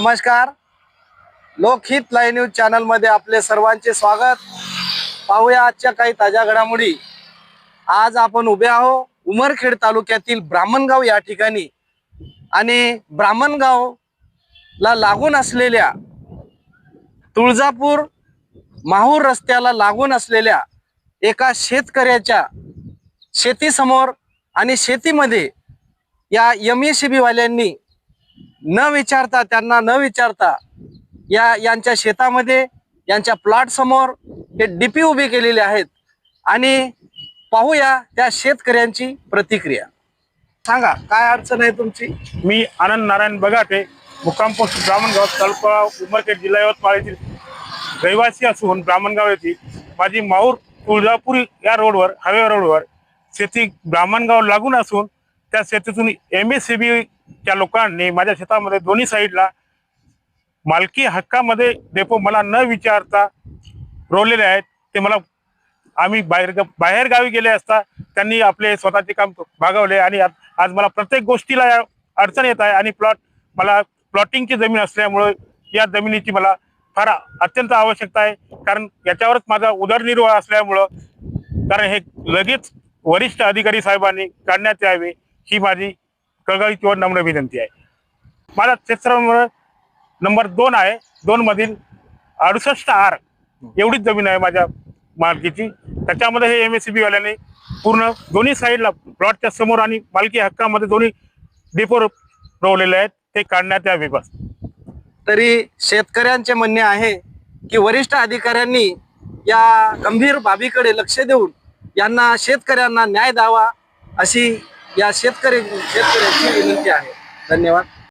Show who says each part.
Speaker 1: नमस्कार, लोकहित live news channel मध्ये आपले सर्वांचे स्वागत। पाहूया आजच्या काही ताज्या घडामोडी। आज आपण उभे आहोत उमरखेड तालुक्यातील ब्राह्मणगाव या ठिकाणी आणि ब्राह्मणगावला लागून असलेल्या तुळजापूर माहूर रस्त्याला लागून असलेल्या एका शेतकऱ्याच्या शेतीसमोर आणि शेतीमध्ये या एमएससीबी वाल्यांनी त्यांना न विचारता यांच्या शेतामध्ये यांच्या प्लॉट समोर हे डीपी उभे केलेले आहेत आणि पाहूया त्या शेतकऱ्यांची प्रतिक्रिया। सांगा काय अडचण आहे तुमची?
Speaker 2: मी आनंद नारायण बगाटे, मुक्काम पोस्ट ब्राह्मणगाव, तालुका उमरखेड, जिल्हा यवतमाळ येथील रहिवासी असून ब्राह्मणगाव येथे माझी माहूर तुळजापूर या रोडवर, हायवे रोडवर शेती ब्राह्मणगाव लागून असून त्या शेतीतून एमएससीबीच्या लोकांनी माझ्या शेतामध्ये दोन्ही साईडला मालकी हक्कामध्ये डेपो मला न विचारता रोवलेले आहेत। ते मला आम्ही बाहेर गावी गेले असता त्यांनी आपले स्वतःचे काम भागवले आणि आज मला प्रत्येक गोष्टीला अडचण येत आहे आणि मला प्लॉटिंगची जमीन असल्यामुळे या जमिनीची मला फार अत्यंत आवश्यकता आहे, कारण याच्यावरच माझा उदरनिर्वाह असल्यामुळं कारण हे लगेच वरिष्ठ अधिकारी साहेबांनी काढण्यात यावे ही माझी कळकळीची व नम्र विनंती आहे। माझा क्षेत्र नंबर 2 आहे, 2 मधील 68 आर एवढीच जमीन आहे माझ्या मालकीची। त्याच्यामध्ये हे एमएससीबी वाल्याने पूर्ण दोन्ही साईडला प्लॉटच्या समोर आणि मालकी हक्कामध्ये दोन्ही डिपो रोवलेले आहेत, ते काढण्यात यावे बस।
Speaker 1: तरी शेतकऱ्यांचे म्हणणे आहे की वरिष्ठ अधिकाऱ्यांनी या गंभीर बाबीकडे लक्ष देऊन यांना शेतकऱ्यांना न्याय द्यावा अशी या शेतकऱ्यांची विनंती आहे। धन्यवाद।